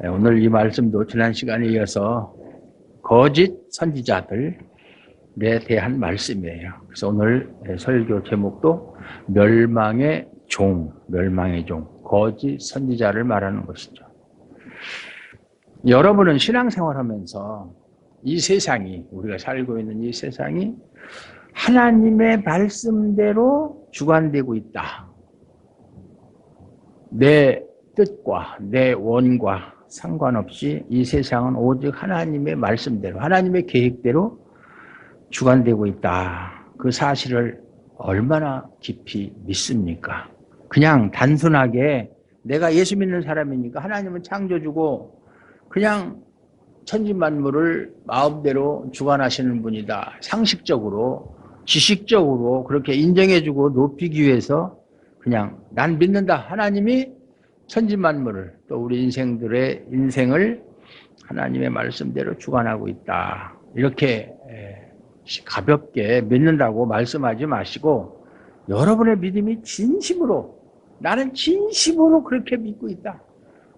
오늘 이 말씀도 지난 시간에 이어서 거짓 선지자들에 대한 말씀이에요. 그래서 오늘 설교 제목도 멸망의 종, 거짓 선지자를 말하는 것이죠. 여러분은 신앙생활하면서 이 세상이, 우리가 살고 있는 이 세상이 하나님의 말씀대로 주관되고 있다. 내 뜻과 내 원과 상관없이 이 세상은 오직 하나님의 말씀대로, 하나님의 계획대로 주관되고 있다. 그 사실을 얼마나 깊이 믿습니까? 그냥 단순하게 내가 예수 믿는 사람이니까 하나님은 창조주고 그냥 천지만물을 마음대로 주관하시는 분이다. 상식적으로, 지식적으로 그렇게 인정해주고 높이기 위해서 그냥 난 믿는다. 하나님이 천지만물을 또 우리 인생을 하나님의 말씀대로 주관하고 있다. 이렇게 가볍게 믿는다고 말씀하지 마시고 여러분의 믿음이 진심으로, 나는 진심으로 그렇게 믿고 있다.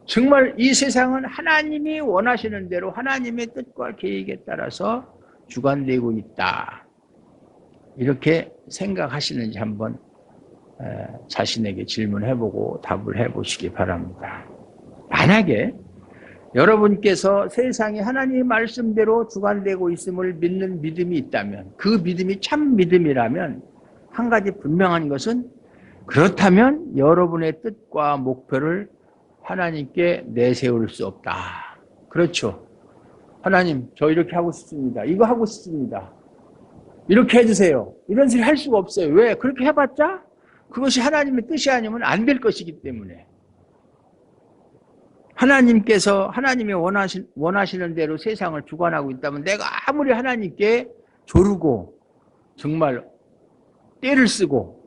정말 이 세상은 하나님이 원하시는 대로 하나님의 뜻과 계획에 따라서 주관되고 있다. 이렇게 생각하시는지 한번 자신에게 질문해보고 답을 해보시기 바랍니다. 만약에 여러분께서 세상이 하나님의 말씀대로 주관되고 있음을 믿는 믿음이 있다면, 그 믿음이 참 믿음이라면 한 가지 분명한 것은, 그렇다면 여러분의 뜻과 목표를 하나님께 내세울 수 없다. 그렇죠. 하나님, 저 이렇게 하고 싶습니다. 이거 하고 싶습니다. 이렇게 해주세요. 이런 소리 할 수가 없어요. 왜? 그렇게 해봤자 그것이 하나님의 뜻이 아니면 안 될 것이기 때문에. 하나님께서 하나님이 원하시는 대로 세상을 주관하고 있다면 내가 아무리 하나님께 조르고 정말 떼를 쓰고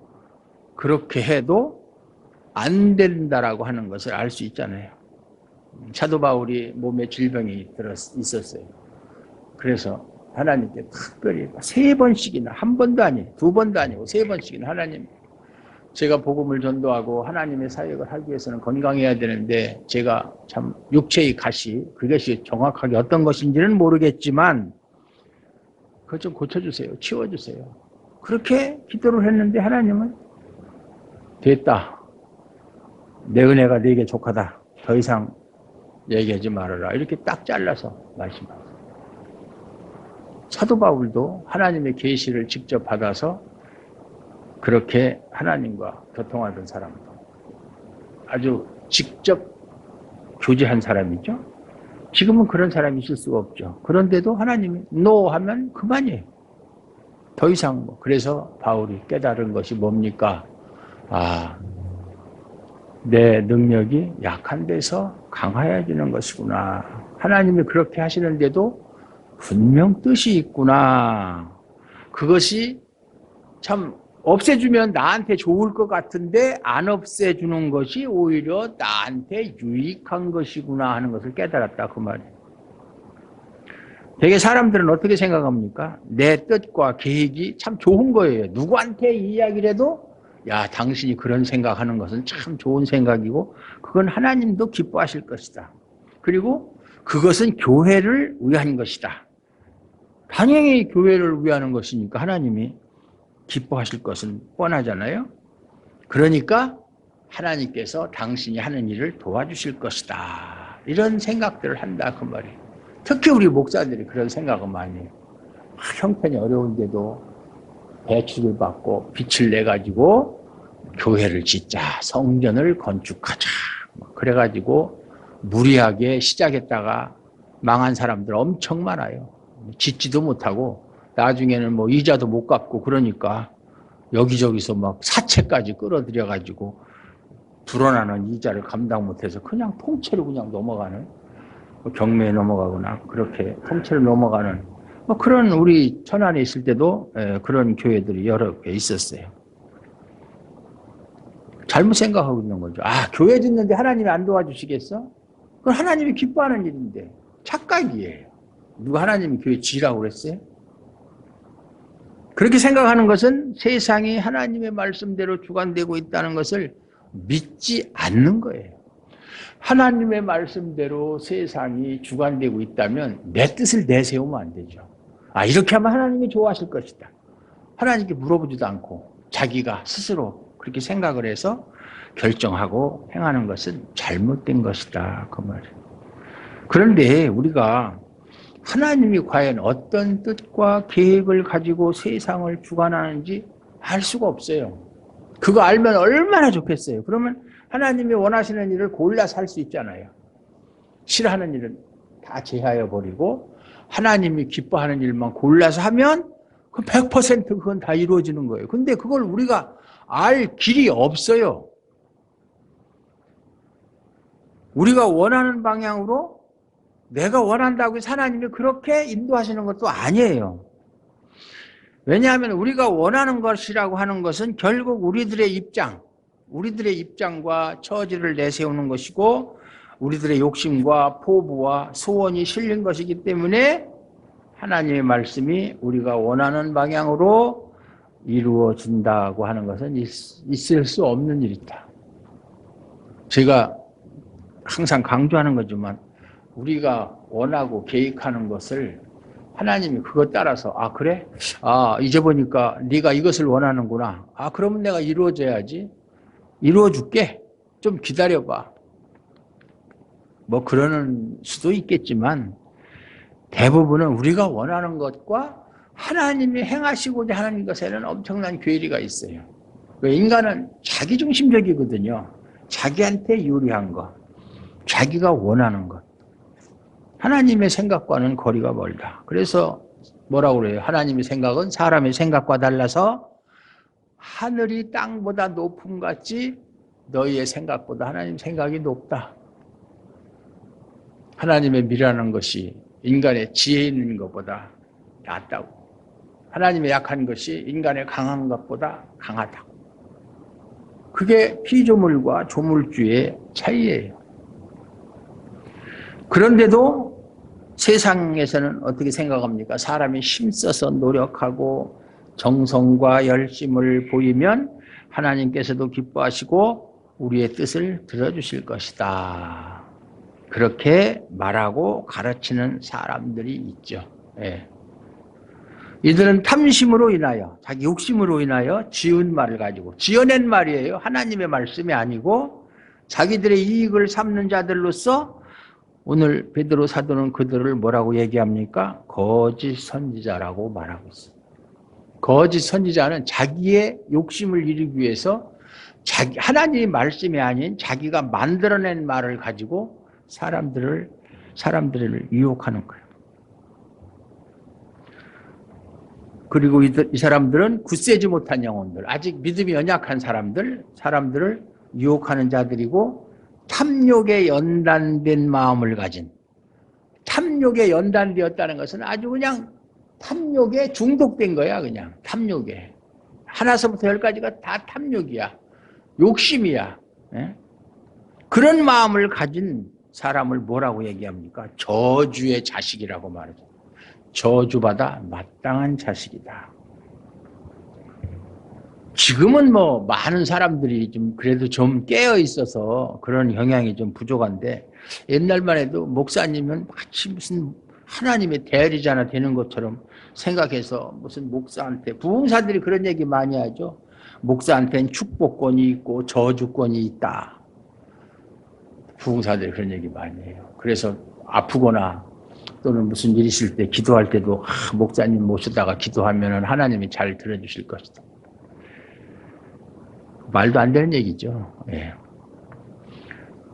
그렇게 해도 안 된다라고 하는 것을 알 수 있잖아요. 사도 바울이 몸에 질병이 있었어요. 그래서 하나님께 특별히 3번씩이나, 한 번도 아니고 2번도 아니고 3번씩이나 하나님, 제가 복음을 전도하고 하나님의 사역을 하기 위해서는 건강해야 되는데 제가 참 육체의 가시, 그것이 정확하게 어떤 것인지는 모르겠지만 그것 좀 고쳐주세요. 치워주세요. 그렇게 기도를 했는데 하나님은 됐다. 내 은혜가 네게 족하다. 더 이상 얘기하지 말아라. 이렇게 딱 잘라서 말씀하세요. 사도 바울도 하나님의 계시를 직접 받아서 그렇게 하나님과 교통하던 사람도, 아주 직접 교제한 사람이죠. 지금은 그런 사람이 있을 수가 없죠. 그런데도 하나님이 노 하면 그만이에요. 더 이상 그래서 바울이 깨달은 것이 뭡니까? 내 능력이 약한 데서 강화해지는 것이구나. 하나님이 그렇게 하시는데도 분명 뜻이 있구나. 그것이 참 없애주면 나한테 좋을 것 같은데 안 없애주는 것이 오히려 나한테 유익한 것이구나 하는 것을 깨달았다, 그 말이에요. 되게 사람들은 어떻게 생각합니까? 내 뜻과 계획이 참 좋은 거예요. 누구한테 이야기를 해도 야, 당신이 그런 생각하는 것은 참 좋은 생각이고 그건 하나님도 기뻐하실 것이다. 그리고 그것은 교회를 위한 것이다. 당연히 교회를 위하는 것이니까 하나님이 기뻐하실 것은 뻔하잖아요. 그러니까 하나님께서 당신이 하는 일을 도와주실 것이다. 이런 생각들을 한다, 그 말이에요. 특히 우리 목사들이 그런 생각을 많이 해요. 형편이 어려운데도 대출을 받고 빚을 내가지고 교회를 짓자, 성전을 건축하자. 그래가지고 무리하게 시작했다가 망한 사람들 엄청 많아요. 짓지도 못하고 나중에는 이자도 못 갚고 그러니까 여기저기서 막 사채까지 끌어들여가지고 불어나는 이자를 감당 못해서 그냥 통째로 그냥 넘어가는, 경매에 넘어가거나 그렇게 통째로 넘어가는 그런, 우리 천안에 있을 때도 그런 교회들이 여러 개 있었어요. 잘못 생각하고 있는 거죠. 교회 짓는데 하나님이 안 도와주시겠어? 그건 하나님이 기뻐하는 일인데 착각이에요. 누가 하나님이 교회 지으라고 그랬어요? 그렇게 생각하는 것은 세상이 하나님의 말씀대로 주관되고 있다는 것을 믿지 않는 거예요. 하나님의 말씀대로 세상이 주관되고 있다면 내 뜻을 내세우면 안 되죠. 아, 이렇게 하면 하나님이 좋아하실 것이다. 하나님께 물어보지도 않고 자기가 스스로 그렇게 생각을 해서 결정하고 행하는 것은 잘못된 것이다. 그 말이에요. 그런데 우리가 하나님이 과연 어떤 뜻과 계획을 가지고 세상을 주관하는지 알 수가 없어요. 그거 알면 얼마나 좋겠어요. 그러면 하나님이 원하시는 일을 골라서 할 수 있잖아요. 싫어하는 일은 다 제하여 버리고 하나님이 기뻐하는 일만 골라서 하면 100% 그건 다 이루어지는 거예요. 근데 그걸 우리가 알 길이 없어요. 우리가 원하는 방향으로 내가 원한다고 해서 하나님이 그렇게 인도하시는 것도 아니에요. 왜냐하면 우리가 원하는 것이라고 하는 것은 결국 우리들의 입장과 처지를 내세우는 것이고 우리들의 욕심과 포부와 소원이 실린 것이기 때문에 하나님의 말씀이 우리가 원하는 방향으로 이루어진다고 하는 것은 있을 수 없는 일이다. 제가 항상 강조하는 거지만 우리가 원하고 계획하는 것을 하나님이 그것 따라서 아 그래? 아 이제 보니까 네가 이것을 원하는구나. 아 그러면 내가 이루어져야지. 이루어줄게. 좀 기다려봐. 뭐 그러는 수도 있겠지만 대부분은 우리가 원하는 것과 하나님이 행하시고자 하는 것에는 엄청난 괴리가 있어요. 인간은 자기중심적이거든요. 자기한테 유리한 것, 자기가 원하는 것. 하나님의 생각과는 거리가 멀다. 그래서 뭐라고 그래요? 하나님의 생각은 사람의 생각과 달라서 하늘이 땅보다 높음 같이 너희의 생각보다 하나님 생각이 높다. 하나님의 미라는 것이 인간의 지혜 있는 것보다 낫다고. 하나님의 약한 것이 인간의 강한 것보다 강하다고. 그게 피조물과 조물주의 차이예요. 그런데도 세상에서는 어떻게 생각합니까? 사람이 힘써서 노력하고 정성과 열심을 보이면 하나님께서도 기뻐하시고 우리의 뜻을 들어주실 것이다. 그렇게 말하고 가르치는 사람들이 있죠. 예. 이들은 탐심으로 인하여 자기 욕심으로 인하여 지은 말을 가지고 지어낸 말이에요. 하나님의 말씀이 아니고 자기들의 이익을 삼는 자들로서 오늘 베드로 사도는 그들을 뭐라고 얘기합니까? 거짓 선지자라고 말하고 있어요. 거짓 선지자는 자기의 욕심을 이루기 위해서 하나님의 말씀이 아닌 자기가 만들어낸 말을 가지고 사람들을 유혹하는 거예요. 그리고 이 사람들은 굳세지 못한 영혼들, 아직 믿음이 연약한 사람들을 유혹하는 자들이고 탐욕에 연단된 마음을 가진, 탐욕에 연단되었다는 것은 아주 그냥 탐욕에 중독된 거야. 그냥 탐욕에. 하나서부터 열까지가 다 탐욕이야. 욕심이야. 예? 그런 마음을 가진 사람을 뭐라고 얘기합니까? 저주의 자식이라고 말하죠. 저주받아 마땅한 자식이다. 지금은 뭐 많은 사람들이 좀 그래도 좀 깨어 있어서 그런 영향이 좀 부족한데 옛날만 해도 목사님은 마치 무슨 하나님의 대리자나 되는 것처럼 생각해서 무슨 목사한테 부흥사들이 그런 얘기 많이 하죠. 목사한테는 축복권이 있고 저주권이 있다. 부흥사들이 그런 얘기 많이 해요. 그래서 아프거나 또는 무슨 일 있을 때 기도할 때도 목사님 모시다가 기도하면 하나님이 잘 들어주실 것이다. 말도 안 되는 얘기죠. 예.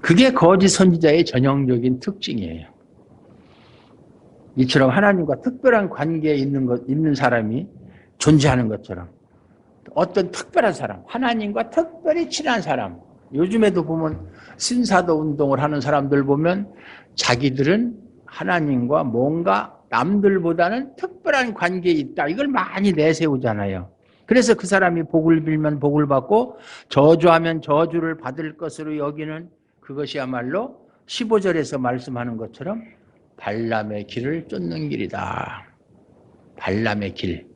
그게 거짓 선지자의 전형적인 특징이에요. 이처럼 하나님과 특별한 관계에 있는 사람이 존재하는 것처럼 어떤 특별한 사람, 하나님과 특별히 친한 사람, 요즘에도 보면 신사도 운동을 하는 사람들 보면 자기들은 하나님과 뭔가 남들보다는 특별한 관계에 있다. 이걸 많이 내세우잖아요. 그래서 그 사람이 복을 빌면 복을 받고 저주하면 저주를 받을 것으로 여기는 그것이야말로 15절에서 말씀하는 것처럼 발람의 길을 쫓는 길이다. 발람의 길.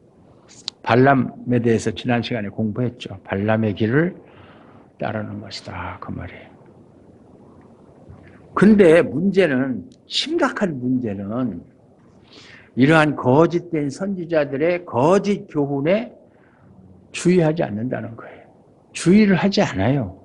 발람에 대해서 지난 시간에 공부했죠. 발람의 길을 따르는 것이다. 그 말이에요. 근데 문제는, 심각한 문제는 이러한 거짓된 선지자들의 거짓 교훈에 주의하지 않는다는 거예요. 주의를 하지 않아요.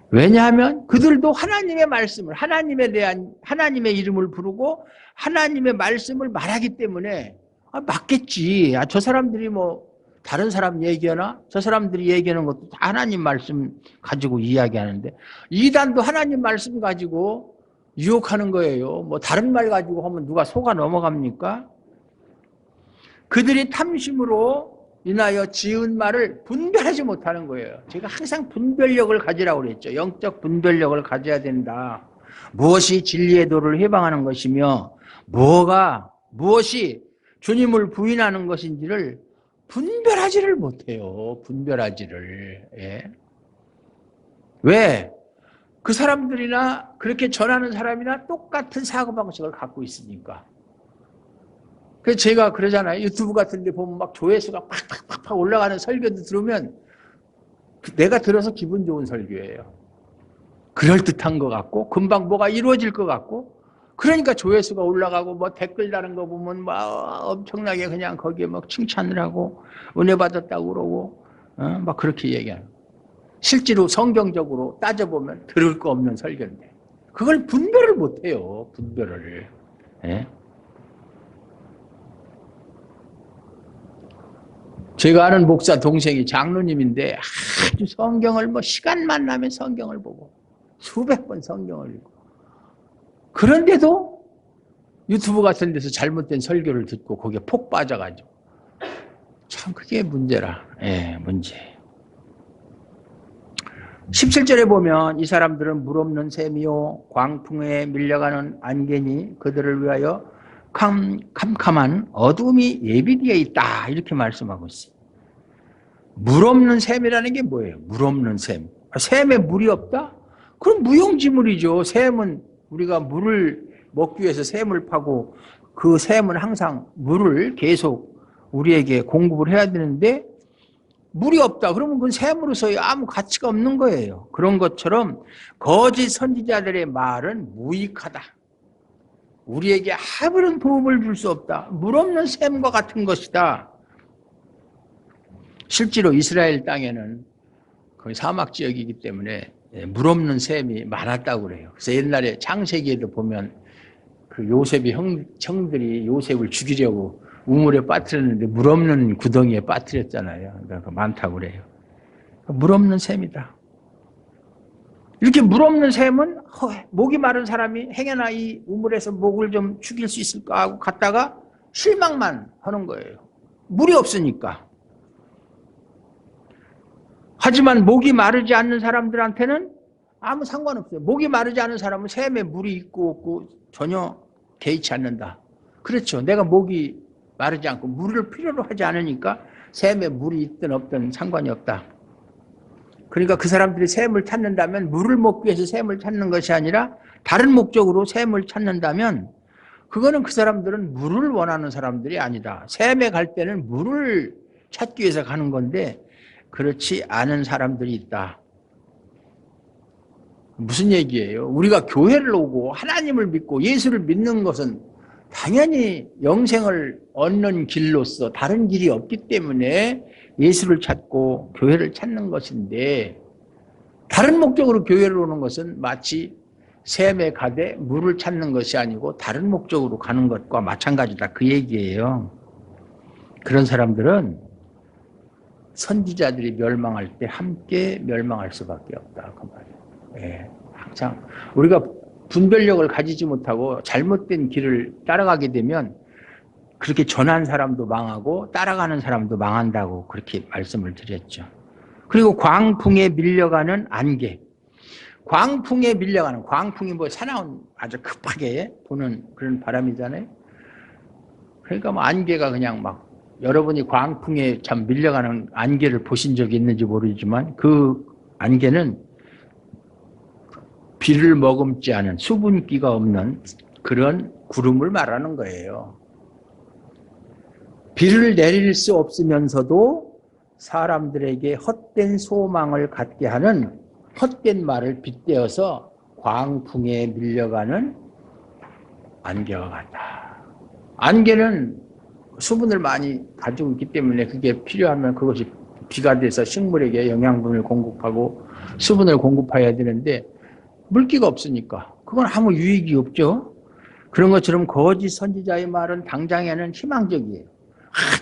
왜냐하면 그들도 하나님의 말씀을, 하나님에 대한, 하나님의 이름을 부르고 하나님의 말씀을 말하기 때문에 맞겠지. 저 사람들이 뭐 다른 사람 얘기하나? 저 사람들이 얘기하는 것도 다 하나님 말씀 가지고 이야기하는데, 이단도 하나님 말씀 가지고 유혹하는 거예요. 뭐 다른 말 가지고 하면 누가 속아 넘어갑니까? 그들이 탐심으로 인하여 지은 말을 분별하지 못하는 거예요. 제가 항상 분별력을 가지라고 그랬죠. 영적 분별력을 가져야 된다. 무엇이 진리의 도를 해방하는 것이며 무엇이 주님을 부인하는 것인지를 분별하지를 못해요. 분별하지를. 예. 왜? 그 사람들이나 그렇게 전하는 사람이나 똑같은 사고방식을 갖고 있으니까. 그래서 제가 그러잖아요. 유튜브 같은 데 보면 막 조회수가 팍팍팍 올라가는 설교도 들으면 내가 들어서 기분 좋은 설교예요. 그럴듯한 것 같고 금방 뭐가 이루어질 것 같고, 그러니까 조회수가 올라가고 뭐 댓글 다는 거 보면 막 엄청나게 그냥 거기에 막 칭찬을 하고 은혜 받았다고 그러고 막 그렇게 얘기하는. 실제로 성경적으로 따져보면 들을 거 없는 설교인데 그걸 분별을 못해요. 분별을. 예? 제가 아는 목사 동생이 장로님인데 아주 성경을 뭐 시간만 나면 성경을 보고 수백 번 성경을 읽고, 그런데도 유튜브 같은 데서 잘못된 설교를 듣고 거기에 폭 빠져가지고, 참 그게 문제라. 예, 문제. 17절에 보면 이 사람들은 물 없는 샘이요 광풍에 밀려가는 안개니 그들을 위하여 캄캄한 어둠이 예비되어 있다, 이렇게 말씀하고 있어요. 물 없는 샘이라는 게 뭐예요? 물 없는 샘. 샘에 물이 없다? 그럼 무용지물이죠. 샘은 우리가 물을 먹기 위해서 샘을 파고 그 샘은 항상 물을 계속 우리에게 공급을 해야 되는데 물이 없다. 그러면 그건 샘으로서 아무 가치가 없는 거예요. 그런 것처럼 거짓 선지자들의 말은 무익하다. 우리에게 아무런 도움을 줄 수 없다. 물 없는 샘과 같은 것이다. 실제로 이스라엘 땅에는 거의 사막 지역이기 때문에 물 없는 샘이 많았다고 그래요. 그래서 옛날에 창세기에도 보면 그 요셉의 형들이 요셉을 죽이려고 우물에 빠뜨렸는데 물 없는 구덩이에 빠뜨렸잖아요. 그러니까 많다고 그래요. 물 없는 샘이다. 이렇게 물 없는 샘은 목이 마른 사람이 행여나 이 우물에서 목을 좀 죽일 수 있을까 하고 갔다가 실망만 하는 거예요. 물이 없으니까. 하지만 목이 마르지 않는 사람들한테는 아무 상관없어요. 목이 마르지 않은 사람은 샘에 물이 있고 없고 전혀 개의치 않는다. 그렇죠. 내가 목이 마르지 않고 물을 필요로 하지 않으니까 샘에 물이 있든 없든 상관이 없다. 그러니까 그 사람들이 샘을 찾는다면 물을 먹기 위해서 샘을 찾는 것이 아니라 다른 목적으로 샘을 찾는다면 그거는 그 사람들은 물을 원하는 사람들이 아니다. 샘에 갈 때는 물을 찾기 위해서 가는 건데 그렇지 않은 사람들이 있다. 무슨 얘기예요? 우리가 교회를 오고 하나님을 믿고 예수를 믿는 것은 당연히 영생을 얻는 길로서 다른 길이 없기 때문에 예수를 찾고 교회를 찾는 것인데, 다른 목적으로 교회를 오는 것은 마치 샘에 가되 물을 찾는 것이 아니고 다른 목적으로 가는 것과 마찬가지다, 그 얘기예요. 그런 사람들은 선지자들이 멸망할 때 함께 멸망할 수밖에 없다, 그 말이에요. 예, 항상 우리가 분별력을 가지지 못하고 잘못된 길을 따라가게 되면 그렇게 전한 사람도 망하고 따라가는 사람도 망한다고 그렇게 말씀을 드렸죠. 그리고 광풍에 밀려가는 안개. 광풍에 밀려가는, 광풍이 뭐 사나운 아주 급하게 부는 그런 바람이잖아요. 그러니까 뭐 안개가 그냥 막, 여러분이 광풍에 참 밀려가는 안개를 보신 적이 있는지 모르지만 그 안개는 비를 머금지 않은 수분기가 없는 그런 구름을 말하는 거예요. 비를 내릴 수 없으면서도 사람들에게 헛된 소망을 갖게 하는 헛된 말을 빗대어서 광풍에 밀려가는 안개와 같다. 안개는 수분을 많이 가지고 있기 때문에 그게 필요하면 그것이 비가 돼서 식물에게 영양분을 공급하고 수분을 공급해야 되는데 물기가 없으니까 그건 아무 유익이 없죠. 그런 것처럼 거짓 선지자의 말은 당장에는 희망적이에요.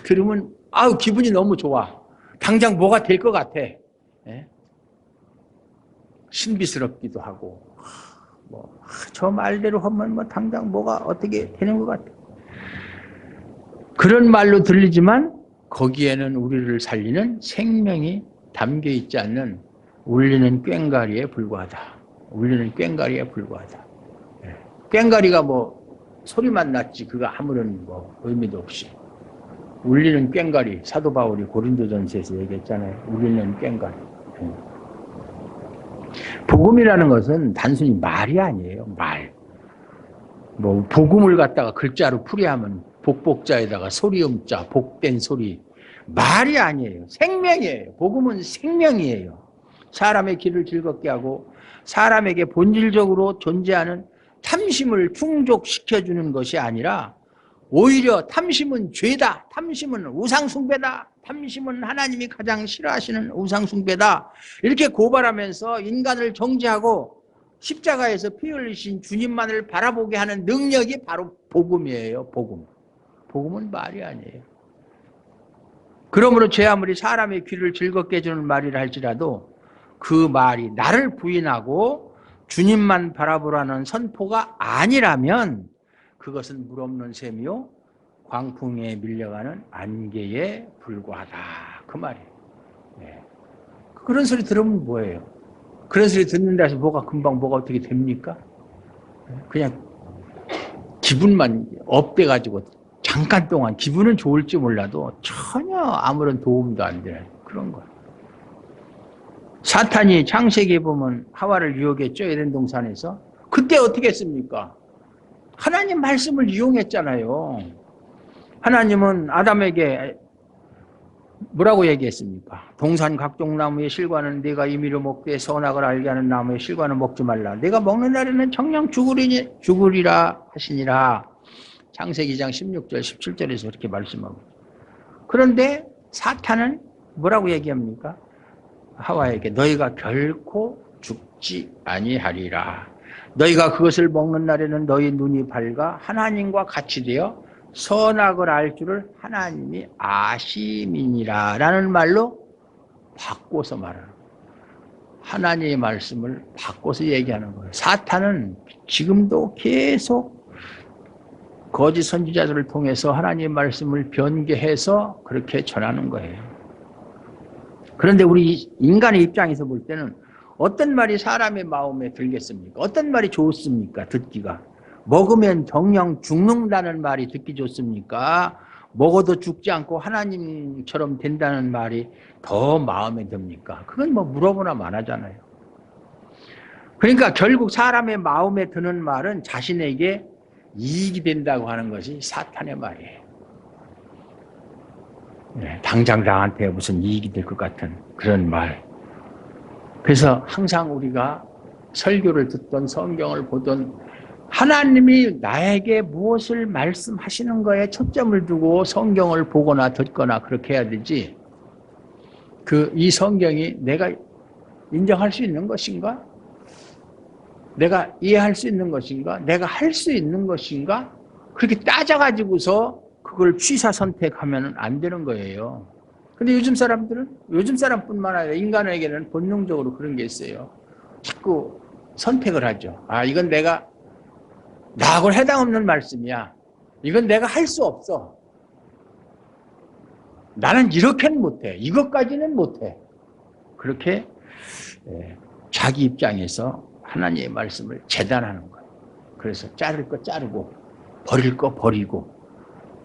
들으면 기분이 너무 좋아. 당장 뭐가 될 것 같아. 예? 신비스럽기도 하고 저 말대로 하면 당장 뭐가 어떻게 되는 것 같아. 그런 말로 들리지만 거기에는 우리를 살리는 생명이 담겨 있지 않는 울리는 꽹과리에 불과하다. 울리는 꽹과리에 불과하다. 예. 꽹과리가 소리만 났지 그거 아무런 의미도 없이 울리는 꽹과리. 사도 바울이 고린도전서에서 얘기했잖아요. 울리는 꽹과리. 복음이라는 것은 단순히 말이 아니에요. 말. 복음을 갖다가 글자로 풀이하면 복복자에다가 소리음자, 복된 소리. 말이 아니에요. 생명이에요. 복음은 생명이에요. 사람의 길을 즐겁게 하고 사람에게 본질적으로 존재하는 탐심을 충족시켜주는 것이 아니라 오히려 탐심은 죄다. 탐심은 우상숭배다. 탐심은 하나님이 가장 싫어하시는 우상숭배다. 이렇게 고발하면서 인간을 정죄하고 십자가에서 피 흘리신 주님만을 바라보게 하는 능력이 바로 복음이에요. 복음. 복음은 말이 아니에요. 그러므로 제 아무리 사람의 귀를 즐겁게 해주는 말이라 할지라도 그 말이 나를 부인하고 주님만 바라보라는 선포가 아니라면 그것은 물 없는 셈이요 광풍에 밀려가는 안개에 불과하다. 그 말이에요. 네. 그런 소리 들으면 뭐예요? 그런 소리 듣는다 해서 금방 뭐가 어떻게 됩니까? 그냥 기분만 업돼가지고 잠깐 동안 기분은 좋을지 몰라도 전혀 아무런 도움도 안 되는 그런 거예요. 사탄이 창세기에 보면 하와를 유혹했죠. 에덴 동산에서. 그때 어떻게 했습니까? 하나님 말씀을 이용했잖아요. 하나님은 아담에게 뭐라고 얘기했습니까? 동산 각종 나무의 실과는 네가 임의로 먹되 선악을 알게 하는 나무의 실과는 먹지 말라. 네가 먹는 날에는 정녕 죽으리라 하시니라. 창세기 2장 16절 17절에서 그렇게 말씀하고. 그런데 사탄은 뭐라고 얘기합니까? 하와에게 너희가 결코 죽지 아니하리라. 너희가 그것을 먹는 날에는 너희 눈이 밝아 하나님과 같이 되어 선악을 알 줄을 하나님이 아심이니라 라는 말로 바꿔서 말하는 거예요. 하나님의 말씀을 바꿔서 얘기하는 거예요. 사탄은 지금도 계속 거짓 선지자들을 통해서 하나님의 말씀을 변개해서 그렇게 전하는 거예요. 그런데 우리 인간의 입장에서 볼 때는 어떤 말이 사람의 마음에 들겠습니까? 어떤 말이 좋습니까? 듣기가. 먹으면 정녕 죽는다는 말이 듣기 좋습니까? 먹어도 죽지 않고 하나님처럼 된다는 말이 더 마음에 듭니까? 그건 물어보나 마나잖아요. 그러니까 결국 사람의 마음에 드는 말은 자신에게 이익이 된다고 하는 것이 사탄의 말이에요. 당장 나한테 무슨 이익이 될 것 같은 그런 말. 그래서 항상 우리가 설교를 듣던 성경을 보던 하나님이 나에게 무엇을 말씀하시는 거에 초점을 두고 성경을 보거나 듣거나 그렇게 해야 되지. 이 성경이 내가 인정할 수 있는 것인가? 내가 이해할 수 있는 것인가? 내가 할 수 있는 것인가? 그렇게 따져가지고서 그걸 취사 선택하면 안 되는 거예요. 근데 요즘 사람뿐만 아니라 인간에게는 본능적으로 그런 게 있어요. 자꾸 선택을 하죠. 이건 나하고는 해당 없는 말씀이야. 이건 내가 할 수 없어. 나는 이렇게는 못해. 이것까지는 못해. 그렇게 자기 입장에서 하나님의 말씀을 재단하는 거예요. 그래서 자를 거 자르고 버릴 거 버리고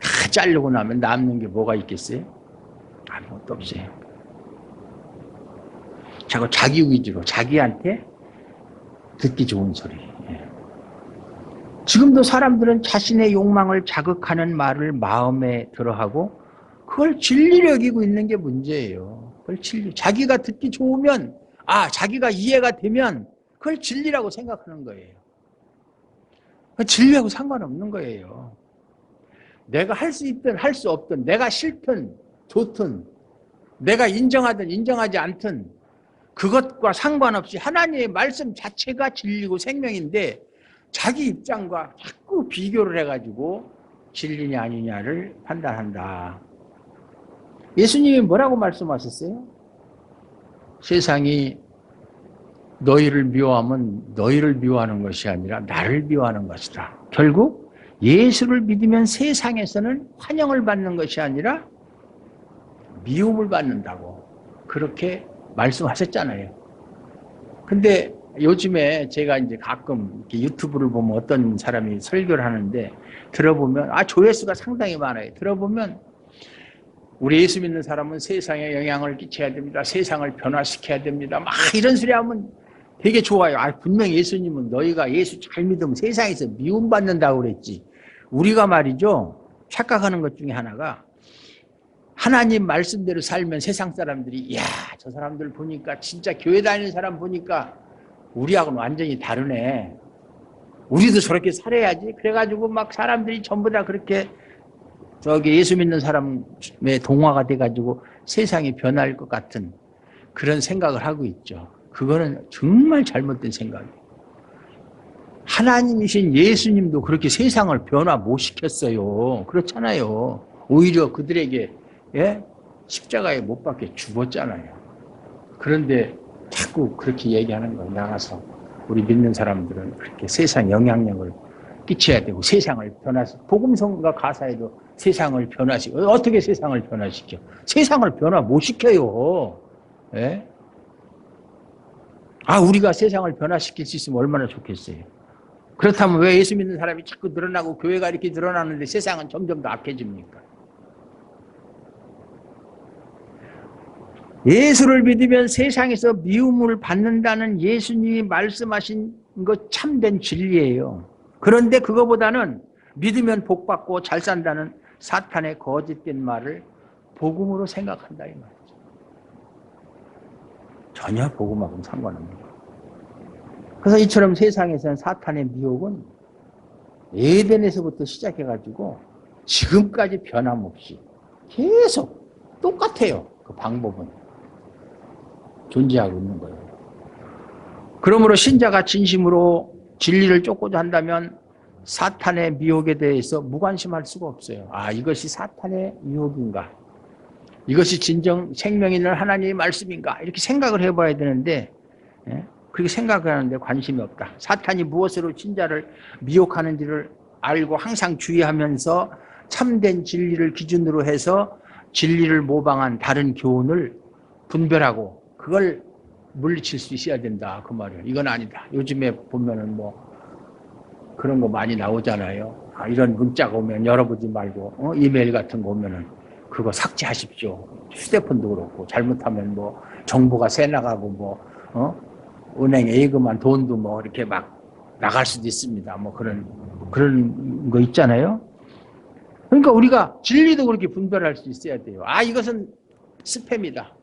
다 자르고 나면 남는 게 뭐가 있겠어요? 아무것도 없어요. 자꾸 자기 위주로 자기한테 듣기 좋은 소리. 지금도 사람들은 자신의 욕망을 자극하는 말을 마음에 들어하고 그걸 진리로 여기고 있는 게 문제예요. 그걸 자기가 듣기 좋으면 자기가 이해가 되면 그걸 진리라고 생각하는 거예요. 진리하고 상관없는 거예요. 내가 할 수 있든 할 수 없든, 내가 싫든 좋든, 내가 인정하든 인정하지 않든 그것과 상관없이 하나님의 말씀 자체가 진리고 생명인데 자기 입장과 자꾸 비교를 해가지고 진리냐 아니냐를 판단한다. 예수님이 뭐라고 말씀하셨어요? 세상이 너희를 미워하면 너희를 미워하는 것이 아니라 나를 미워하는 것이다. 결국 예수를 믿으면 세상에서는 환영을 받는 것이 아니라 미움을 받는다고 그렇게 말씀하셨잖아요. 근데 요즘에 제가 이제 가끔 유튜브를 보면 어떤 사람이 설교를 하는데 들어보면 조회수가 상당히 많아요. 들어보면 우리 예수 믿는 사람은 세상에 영향을 끼쳐야 됩니다. 세상을 변화시켜야 됩니다. 막 이런 소리 하면 되게 좋아요. 분명히 예수님은 너희가 예수 잘 믿으면 세상에서 미움받는다고 그랬지. 우리가 말이죠. 착각하는 것 중에 하나가 하나님 말씀대로 살면 세상 사람들이 이야 저 사람들 보니까 진짜 교회 다니는 사람 보니까 우리하고는 완전히 다르네. 우리도 저렇게 살아야지. 그래가지고 막 사람들이 전부 다 그렇게 예수 믿는 사람의 동화가 돼가지고 세상이 변할 것 같은 그런 생각을 하고 있죠. 그거는 정말 잘못된 생각이에요. 하나님이신 예수님도 그렇게 세상을 변화 못 시켰어요. 그렇잖아요. 오히려 그들에게 십자가에 못 박혀 죽었잖아요. 그런데 자꾸 그렇게 얘기하는 거예요. 나가서 우리 믿는 사람들은 그렇게 세상 영향력을 끼쳐야 되고 세상을 변화시켜. 복음성가 가사에도 세상을 변화시켜. 어떻게 세상을 변화시켜? 세상을 변화 못 시켜요. 예? 우리가 세상을 변화시킬 수 있으면 얼마나 좋겠어요. 그렇다면 왜 예수 믿는 사람이 자꾸 늘어나고 교회가 이렇게 늘어나는데 세상은 점점 더 악해집니까? 예수를 믿으면 세상에서 미움을 받는다는 예수님이 말씀하신 것 참된 진리예요. 그런데 그거보다는 믿으면 복받고 잘 산다는 사탄의 거짓된 말을 복음으로 생각한다 이 말이죠. 전혀 복음하고는 상관없는 거예요. 그래서 이처럼 세상에서는 사탄의 미혹은 에덴에서부터 시작해가지고 지금까지 변함없이 계속 똑같아요. 그 방법은 존재하고 있는 거예요. 그러므로 신자가 진심으로 진리를 쫓고자 한다면 사탄의 미혹에 대해서 무관심할 수가 없어요. 이것이 사탄의 미혹인가? 이것이 진정 생명 있는 하나님의 말씀인가? 이렇게 생각을 해봐야 되는데 그렇게 생각하는데 관심이 없다. 사탄이 무엇으로 신자를 미혹하는지를 알고 항상 주의하면서 참된 진리를 기준으로 해서 진리를 모방한 다른 교훈을 분별하고 그걸 물리칠 수 있어야 된다. 그 말이에요. 이건 아니다. 요즘에 보면은 그런 거 많이 나오잖아요. 이런 문자가 오면 열어보지 말고 이메일 같은 거 오면은 그거 삭제하십시오. 휴대폰도 그렇고 잘못하면 정보가 새 나가고 은행 예금한 돈도 이렇게 막 나갈 수도 있습니다. 그런 거 있잖아요. 그러니까 우리가 진리도 그렇게 분별할 수 있어야 돼요. 이것은 스팸이다.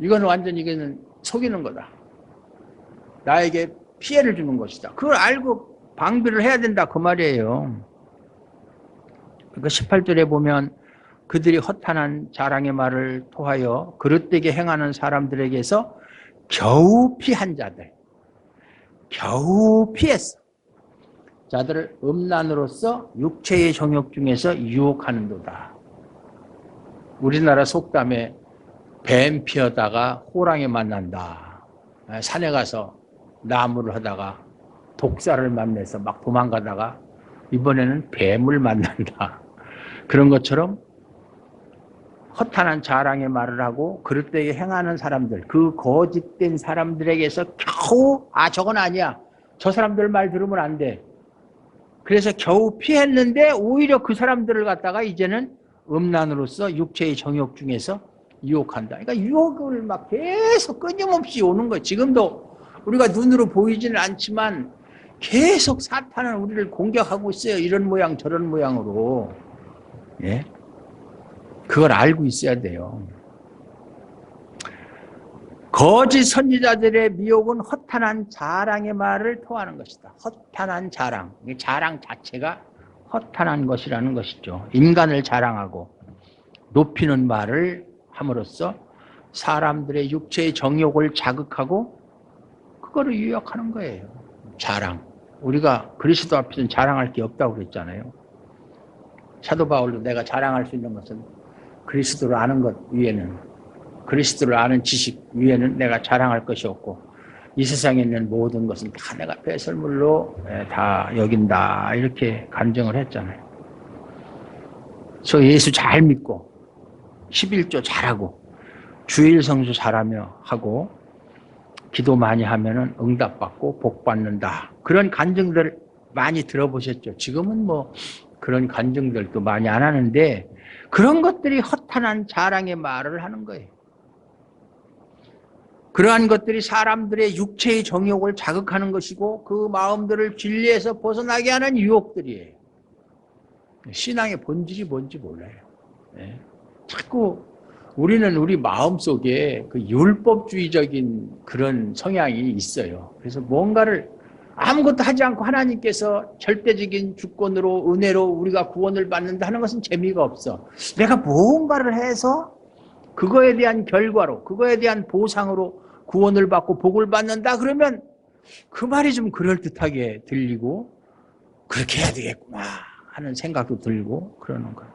이거는 완전히 이거는 속이는 거다. 나에게 피해를 주는 것이다. 그걸 알고 방비를 해야 된다. 그 말이에요. 그러니까 18절에 보면 그들이 허탄한 자랑의 말을 토하여 그릇되게 행하는 사람들에게서 겨우 피한 자들. 겨우 피했어. 자들을 음란으로서 육체의 정욕 중에서 유혹하는도다. 우리나라 속담에 뱀 피하다가 호랑이 만난다. 산에 가서 나무를 하다가 독사를 만나서 막 도망가다가 이번에는 뱀을 만난다. 그런 것처럼 허탄한 자랑의 말을 하고 그릇되게 행하는 사람들, 그 거짓된 사람들에게서 겨우 저건 아니야. 저 사람들 말 들으면 안 돼. 그래서 겨우 피했는데 오히려 그 사람들을 갖다가 이제는 음란으로서 육체의 정욕 중에서 유혹한다. 그러니까 유혹을 막 계속 끊임없이 오는 거예요. 지금도 우리가 눈으로 보이지는 않지만 계속 사탄은 우리를 공격하고 있어요. 이런 모양 저런 모양으로. 예? 그걸 알고 있어야 돼요. 거짓 선지자들의 미혹은 허탄한 자랑의 말을 토하는 것이다. 허탄한 자랑. 자랑 자체가 허탄한 것이라는 것이죠. 인간을 자랑하고 높이는 말을 함으로써 사람들의 육체의 정욕을 자극하고 그거를 유혹하는 거예요. 자랑. 우리가 그리스도 앞에서는 자랑할 게 없다고 그랬잖아요. 사도 바울도 내가 자랑할 수 있는 것은 그리스도를 아는 것 위에는, 그리스도를 아는 지식 위에는 내가 자랑할 것이 없고 이 세상에 있는 모든 것은 다 내가 배설물로 다 여긴다, 이렇게 간증을 했잖아요. 저 예수 잘 믿고 11조 잘하고 주일 성수 잘하며 하고 기도 많이 하면은 응답받고 복받는다, 그런 간증들 많이 들어보셨죠. 지금은 뭐 그런 간증들도 많이 안 하는데 그런 것들이 허탄한 자랑의 말을 하는 거예요. 그러한 것들이 사람들의 육체의 정욕을 자극하는 것이고 그 마음들을 진리에서 벗어나게 하는 유혹들이에요. 신앙의 본질이 뭔지 몰라요. 자꾸 우리는 우리 마음속에 그 율법주의적인 그런 성향이 있어요. 그래서 뭔가를 아무것도 하지 않고 하나님께서 절대적인 주권으로 은혜로 우리가 구원을 받는다 하는 것은 재미가 없어. 내가 무언가를 해서 그거에 대한 결과로, 그거에 대한 보상으로 구원을 받고 복을 받는다 그러면 그 말이 좀 그럴듯하게 들리고 그렇게 해야 되겠구나 하는 생각도 들고 그러는 거예요.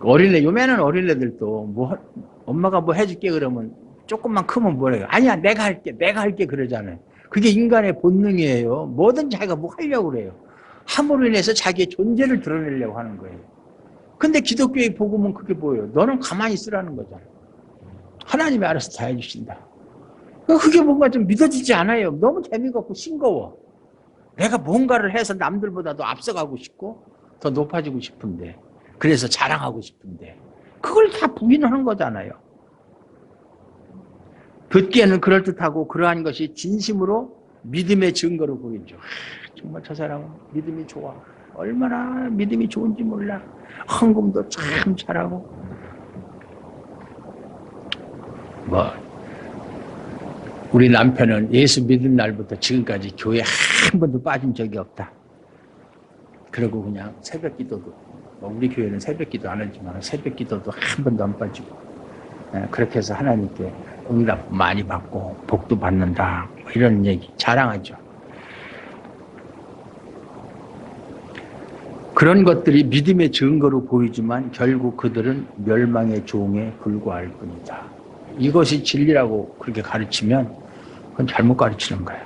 어린애, 요매는 어린애들도 뭐 엄마가 뭐 해줄게 그러면 조금만 크면 뭐래요? 아니야, 내가 할게 그러잖아요. 그게 인간의 본능이에요. 뭐든 자기가 뭐 하려고 그래요. 함으로 인해서 자기의 존재를 드러내려고 하는 거예요. 근데 기독교의 복음은 그게 뭐예요? 너는 가만히 있으라는 거잖아요. 하나님이 알아서 다 해주신다. 그게 뭔가 좀 믿어지지 않아요. 너무 재미가 없고 싱거워. 내가 뭔가를 해서 남들보다도 앞서가고 싶고 더 높아지고 싶은데, 그래서 자랑하고 싶은데 그걸 다 부인하는 거잖아요. 듣기에는 그럴듯하고 그러한 것이 진심으로 믿음의 증거로 보이죠. 정말 저 사람은 믿음이 좋아. 얼마나 믿음이 좋은지 몰라. 헌금도 참 잘하고. 우리 남편은 예수 믿은 날부터 지금까지 교회 한 번도 빠진 적이 없다. 그리고 그냥 새벽 기도도, 우리 교회는 새벽 기도 안 하지만 새벽 기도도 한 번도 안 빠지고, 그렇게 해서 하나님께 응답 많이 받고 복도 받는다, 이런 얘기 자랑하죠. 그런 것들이 믿음의 증거로 보이지만 결국 그들은 멸망의 종에 불과할 뿐이다. 이것이 진리라고 그렇게 가르치면 그건 잘못 가르치는 거예요.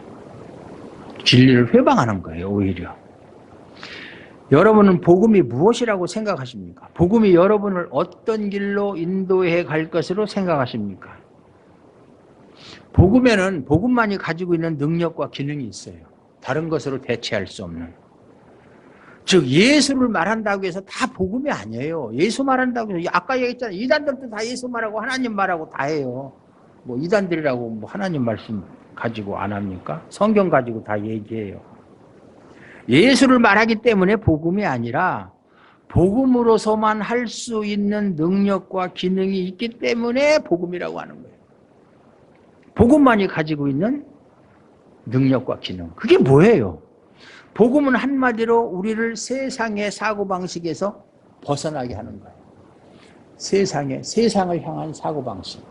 진리를 회방하는 거예요, 오히려. 여러분은 복음이 무엇이라고 생각하십니까? 복음이 여러분을 어떤 길로 인도해 갈 것으로 생각하십니까? 복음에는 복음만이 가지고 있는 능력과 기능이 있어요. 다른 것으로 대체할 수 없는. 즉 예수를 말한다고 해서 다 복음이 아니에요. 예수 말한다고 해서, 아까 얘기했잖아요. 이단들도 다 예수 말하고 하나님 말하고 다 해요. 뭐 이단들이라고 뭐 하나님 말씀 가지고 안 합니까? 성경 가지고 다 얘기해요. 예수를 말하기 때문에 복음이 아니라 복음으로서만 할 수 있는 능력과 기능이 있기 때문에 복음이라고 하는 거예요. 복음만이 가지고 있는 능력과 기능. 그게 뭐예요? 복음은 한마디로 우리를 세상의 사고방식에서 벗어나게 하는 거예요. 세상을 향한 사고방식.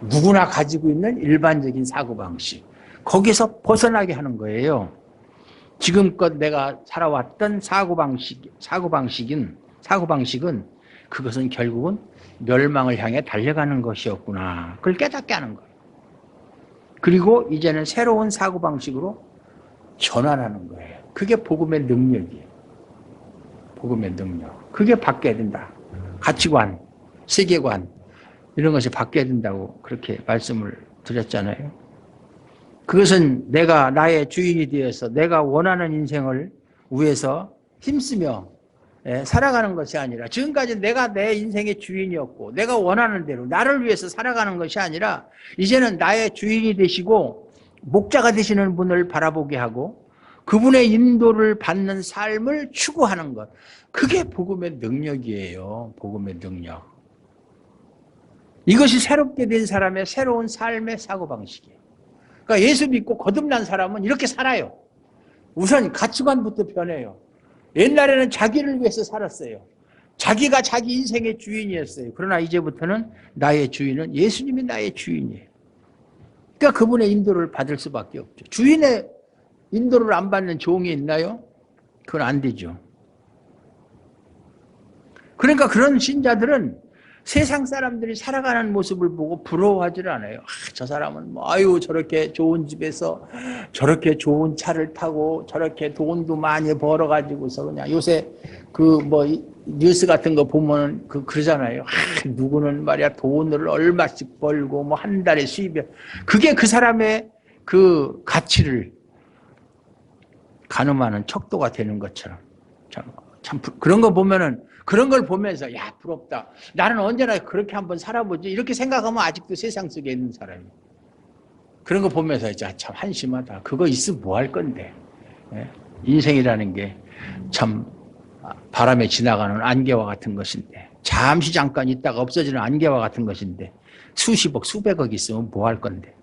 누구나 가지고 있는 일반적인 사고방식. 거기서 벗어나게 하는 거예요. 지금껏 내가 살아왔던 사고방식은 그것은 결국은 멸망을 향해 달려가는 것이었구나. 그걸 깨닫게 하는 거예요. 그리고 이제는 새로운 사고방식으로 전환하는 거예요. 그게 복음의 능력이에요. 복음의 능력. 그게 바뀌어야 된다. 가치관, 세계관 이런 것이 바뀌어야 된다고 그렇게 말씀을 드렸잖아요. 그것은 내가 나의 주인이 되어서 내가 원하는 인생을 위해서 힘쓰며 살아가는 것이 아니라, 지금까지 내가 내 인생의 주인이었고 내가 원하는 대로 나를 위해서 살아가는 것이 아니라 이제는 나의 주인이 되시고 목자가 되시는 분을 바라보게 하고 그분의 인도를 받는 삶을 추구하는 것. 그게 복음의 능력이에요. 복음의 능력. 이것이 새롭게 된 사람의 새로운 삶의 사고방식이에요. 그러니까 예수 믿고 거듭난 사람은 이렇게 살아요. 우선 가치관부터 변해요. 옛날에는 자기를 위해서 살았어요. 자기가 자기 인생의 주인이었어요. 그러나 이제부터는 나의 주인은 예수님이 나의 주인이에요. 그러니까 그분의 인도를 받을 수밖에 없죠. 주인의 인도를 안 받는 종이 있나요? 그건 안 되죠. 그러니까 그런 신자들은 세상 사람들이 살아가는 모습을 보고 부러워하지를 않아요. 저 사람은 저렇게 좋은 집에서 저렇게 좋은 차를 타고 저렇게 돈도 많이 벌어가지고서 그냥 요새 뉴스 같은 거 보면 그러잖아요. 누구는 말이야 돈을 얼마씩 벌고 한 달에 수입이 그게 그 사람의 그 가치를 가늠하는 척도가 되는 것처럼 참 그런 거 보면은 그런 걸 보면서 야 부럽다. 나는 언제나 그렇게 한번 살아보지. 이렇게 생각하면 아직도 세상 속에 있는 사람이. 그런 거 보면서 참 한심하다. 그거 있으면 뭐 할 건데. 인생이라는 게 참 바람에 지나가는 안개와 같은 것인데 잠시 잠깐 있다가 없어지는 안개와 같은 것인데 수십억 수백억 있으면 뭐 할 건데.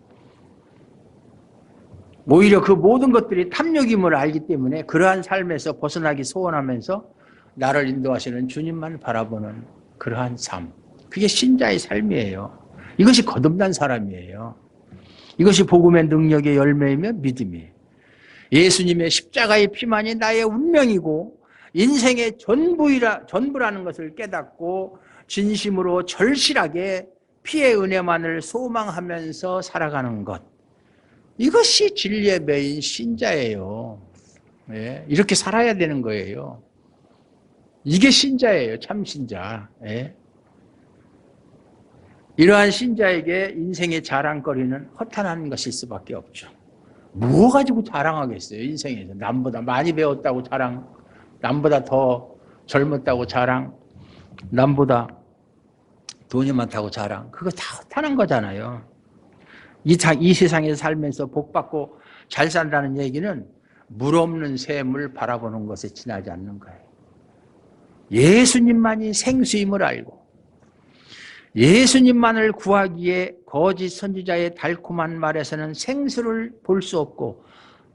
오히려 그 모든 것들이 탐욕임을 알기 때문에 그러한 삶에서 벗어나기 소원하면서 나를 인도하시는 주님만 바라보는 그러한 삶. 그게 신자의 삶이에요. 이것이 거듭난 사람이에요. 이것이 복음의 능력의 열매이며 믿음이에요. 예수님의 십자가의 피만이 나의 운명이고 인생의 전부라는 것을 깨닫고 진심으로 절실하게 피의 은혜만을 소망하면서 살아가는 것. 이것이 진리의 매인 신자예요. 이렇게 살아야 되는 거예요. 이게 신자예요. 참 신자. 이러한 신자에게 인생의 자랑거리는 허탄한 것일 수밖에 없죠. 뭐 가지고 자랑하겠어요. 인생에서. 남보다 많이 배웠다고 자랑, 남보다 더 젊었다고 자랑, 남보다 돈이 많다고 자랑. 그거 다 허탄한 거잖아요. 이 세상에서 살면서 복받고 잘 산다는 얘기는 물 없는 샘을 바라보는 것에 지나지 않는 거예요. 예수님만이 생수임을 알고 예수님만을 구하기에 거짓 선지자의 달콤한 말에서는 생수를 볼 수 없고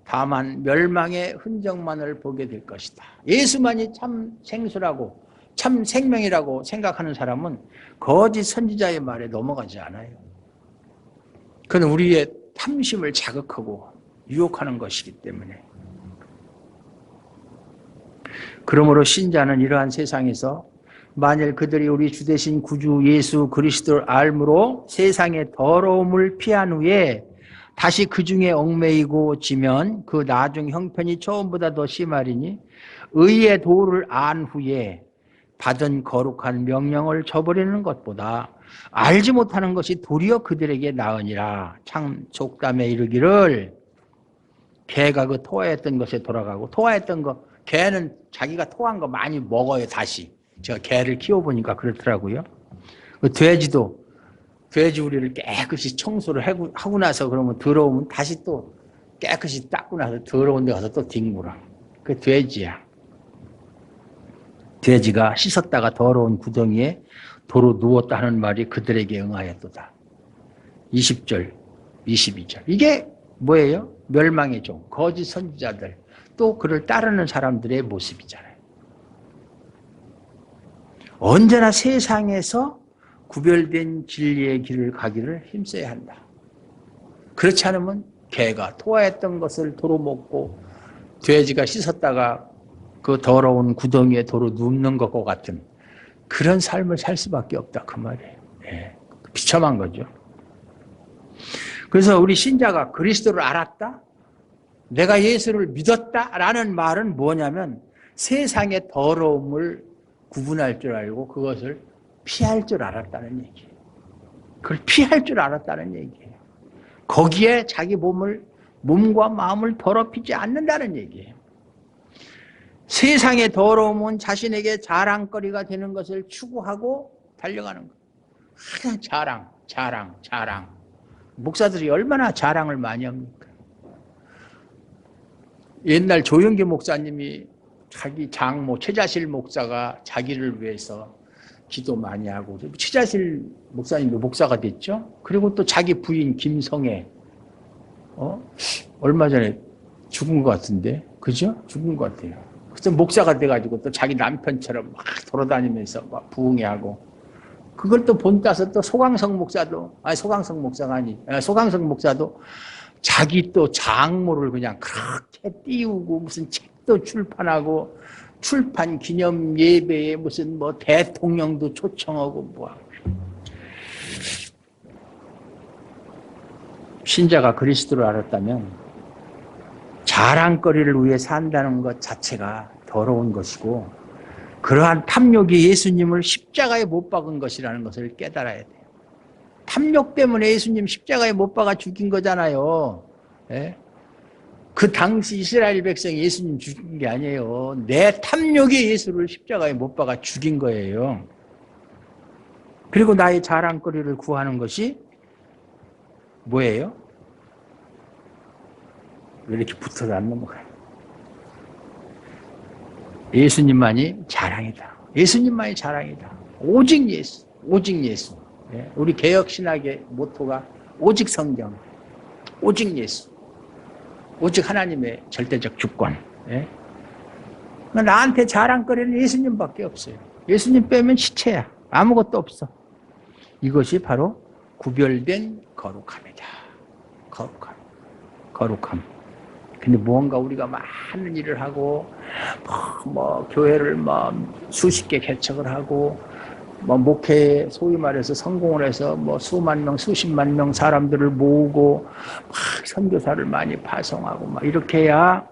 다만 멸망의 흔적만을 보게 될 것이다. 예수만이 참 생수라고 참 생명이라고 생각하는 사람은 거짓 선지자의 말에 넘어가지 않아요. 그건 우리의 탐심을 자극하고 유혹하는 것이기 때문에. 그러므로 신자는 이러한 세상에서 만일 그들이 우리 주 되신 구주 예수 그리스도를 알므로 세상의 더러움을 피한 후에 다시 그 중에 얽매이고 지면 그 나중 형편이 처음보다 더 심하리니 의의 도를 안 후에 받은 거룩한 명령을 저버리는 것보다 알지 못하는 것이 도리어 그들에게 나으니라. 참 속담에 이르기를 개가 그 토하였던 것에 돌아가고 토하였던 거 개는 자기가 토한 거 많이 먹어요. 다시 제가 개를 키워보니까 그렇더라고요. 그 돼지도 돼지 우리를 깨끗이 청소를 하고 나서 그러면 더러우면 다시 또 깨끗이 닦고 나서 더러운 데 가서 또 뒹굴어. 그 돼지야. 돼지가 씻었다가 더러운 구덩이에 도로 누웠다 하는 말이 그들에게 응하였도다. 20절, 22절. 이게 뭐예요? 멸망의 종, 거짓 선지자들, 또 그를 따르는 사람들의 모습이잖아요. 언제나 세상에서 구별된 진리의 길을 가기를 힘써야 한다. 그렇지 않으면 개가 토하였던 것을 도로 먹고 돼지가 씻었다가 그 더러운 구덩이에 도로 눕는 것과 같은 그런 삶을 살 수밖에 없다 그 말이에요. 비참한 거죠. 그래서 우리 신자가 그리스도를 알았다? 내가 예수를 믿었다라는 말은 뭐냐면 세상의 더러움을 구분할 줄 알고 그것을 피할 줄 알았다는 얘기예요. 그걸 피할 줄 알았다는 얘기예요. 거기에 자기 몸과 마음을 더럽히지 않는다는 얘기예요. 세상의 더러움은 자신에게 자랑거리가 되는 것을 추구하고 달려가는 거예요. 항상 자랑. 목사들이 얼마나 자랑을 많이 합니까? 옛날 조영기 목사님이 자기 장모 최자실 목사가 자기를 위해서 기도 많이 하고 최자실 목사님도 목사가 됐죠. 그리고 또 자기 부인 김성애 얼마 전에 죽은 것 같은데 그죠? 죽은 것 같아요. 그래서 목사가 돼가지고 또 자기 남편처럼 막 돌아다니면서 막 부흥회하고 그걸 또 본따서 또 소강성 목사도 소강성 목사도 자기 또 장모를 그냥 그렇게 띄우고 무슨 책도 출판하고 출판 기념 예배에 무슨 뭐 대통령도 초청하고 뭐 신자가 그리스도를 알았다면 자랑거리를 위해 산다는 것 자체가 더러운 것이고 그러한 탐욕이 예수님을 십자가에 못 박은 것이라는 것을 깨달아야 돼요. 탐욕 때문에 예수님 십자가에 못 박아 죽인 거잖아요. 예? 그 당시 이스라엘 백성이 예수님 죽인 게 아니에요. 내 탐욕이 예수를 십자가에 못 박아 죽인 거예요. 그리고 나의 자랑거리를 구하는 것이 뭐예요? 왜 이렇게 붙어서 안 넘어가요? 예수님만이 자랑이다. 예수님만이 자랑이다. 오직 예수, 오직 예수. 우리 개혁신학의 모토가 오직 성경, 오직 예수, 오직 하나님의 절대적 주권. 나한테 자랑거리는 예수님밖에 없어요. 예수님 빼면 시체야. 아무것도 없어. 이것이 바로 구별된 거룩함이다. 거룩함. 근데 무언가 우리가 많은 일을 하고 교회를 수십 개 개척을 하고 목회에 소위 말해서 성공을 해서 수만 명, 수십만 명 사람들을 모으고 선교사를 많이 파송하고 이렇게 해야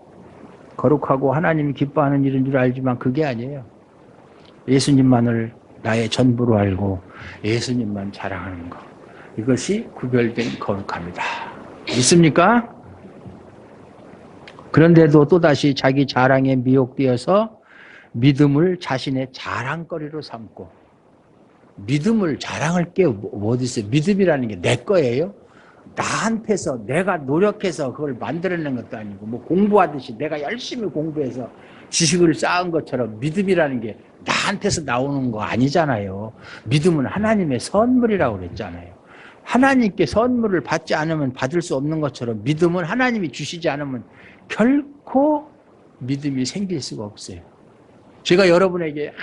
거룩하고 하나님이 기뻐하는 일인 줄 알지만 그게 아니에요. 예수님만을 나의 전부로 알고 예수님만 자랑하는 것. 이것이 구별된 거룩함이다. 있습니까? 그런데도 또다시 자기 자랑에 미혹되어서 믿음을 자신의 자랑거리로 삼고 믿음을 자랑할 게 어디 있어요? 믿음이라는 게 내 거예요? 나한테서 내가 노력해서 그걸 만들어낸 것도 아니고 공부하듯이 내가 열심히 공부해서 지식을 쌓은 것처럼 믿음이라는 게 나한테서 나오는 거 아니잖아요. 믿음은 하나님의 선물이라고 그랬잖아요. 하나님께 선물을 받지 않으면 받을 수 없는 것처럼 믿음은 하나님이 주시지 않으면 결코 믿음이 생길 수가 없어요. 제가 여러분에게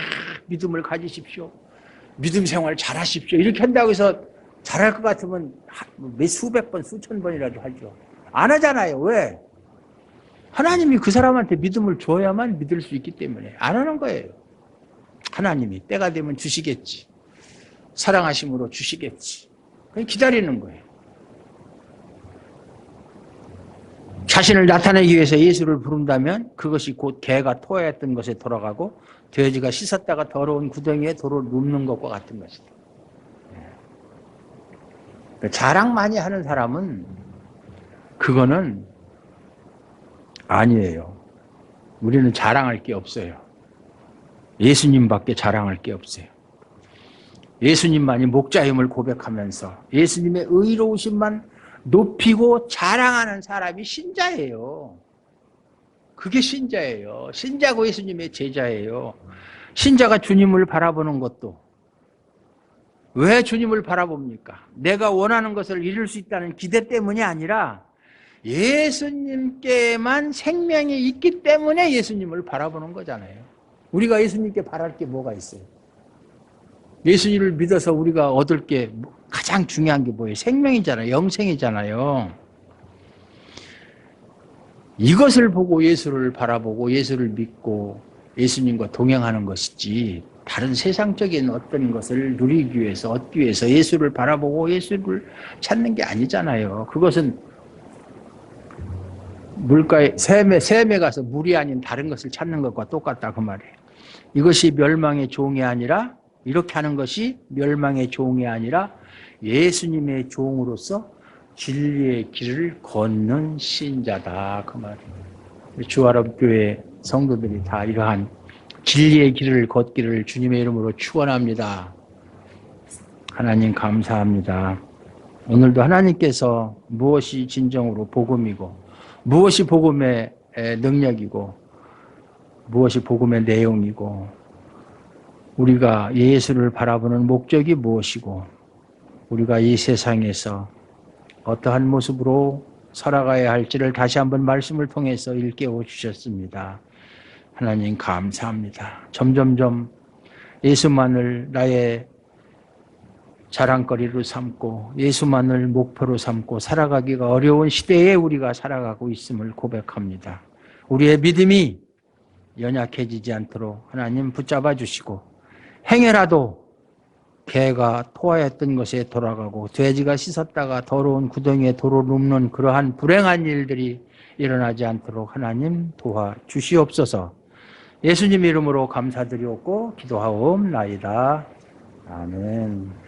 믿음을 가지십시오. 믿음 생활 잘하십시오. 이렇게 한다고 해서 잘할 것 같으면 몇 수백 번, 수천 번이라도 하죠. 안 하잖아요. 왜? 하나님이 그 사람한테 믿음을 줘야만 믿을 수 있기 때문에 안 하는 거예요. 하나님이 때가 되면 주시겠지. 사랑하심으로 주시겠지. 그냥 기다리는 거예요. 자신을 나타내기 위해서 예수를 부른다면 그것이 곧 개가 토하였던 것에 돌아가고 돼지가 씻었다가 더러운 구덩이에 돌을 눕는 것과 같은 것이다. 자랑 많이 하는 사람은 그거는 아니에요. 우리는 자랑할 게 없어요. 예수님밖에 자랑할 게 없어요. 예수님만이 목자임을 고백하면서 예수님의 의로우심만 높이고 자랑하는 사람이 신자예요. 그게 신자예요. 신자고 예수님의 제자예요. 신자가 주님을 바라보는 것도 왜 주님을 바라봅니까? 내가 원하는 것을 이룰 수 있다는 기대 때문이 아니라 예수님께만 생명이 있기 때문에 예수님을 바라보는 거잖아요. 우리가 예수님께 바랄 게 뭐가 있어요? 예수님을 믿어서 우리가 얻을 게 가장 중요한 게 뭐예요? 생명이잖아요. 영생이잖아요. 이것을 보고 예수를 바라보고 예수를 믿고 예수님과 동행하는 것이지 다른 세상적인 어떤 것을 누리기 위해서 얻기 위해서 예수를 바라보고 예수를 찾는 게 아니잖아요. 그것은 물가에 샘에 가서 물이 아닌 다른 것을 찾는 것과 똑같다 그 말이에요. 이것이 멸망의 종이 아니라 이렇게 하는 것이 멸망의 종이 아니라 예수님의 종으로서 진리의 길을 걷는 신자다 그 말이에요. 주화롭교회 성도들이 다 이러한 진리의 길을 걷기를 주님의 이름으로 축원합니다. 하나님 감사합니다. 오늘도 하나님께서 무엇이 진정으로 복음이고 무엇이 복음의 능력이고 무엇이 복음의 내용이고 우리가 예수를 바라보는 목적이 무엇이고 우리가 이 세상에서 어떠한 모습으로 살아가야 할지를 다시 한번 말씀을 통해서 일깨워 주셨습니다. 하나님 감사합니다. 점점점 예수만을 나의 자랑거리로 삼고 예수만을 목표로 삼고 살아가기가 어려운 시대에 우리가 살아가고 있음을 고백합니다. 우리의 믿음이 연약해지지 않도록 하나님 붙잡아 주시고 행여라도 개가 토하였던 것에 돌아가고 돼지가 씻었다가 더러운 구덩이에 돌을 눕는 그러한 불행한 일들이 일어나지 않도록 하나님 도와주시옵소서. 예수님 이름으로 감사드리옵고 기도하옵나이다. 아멘.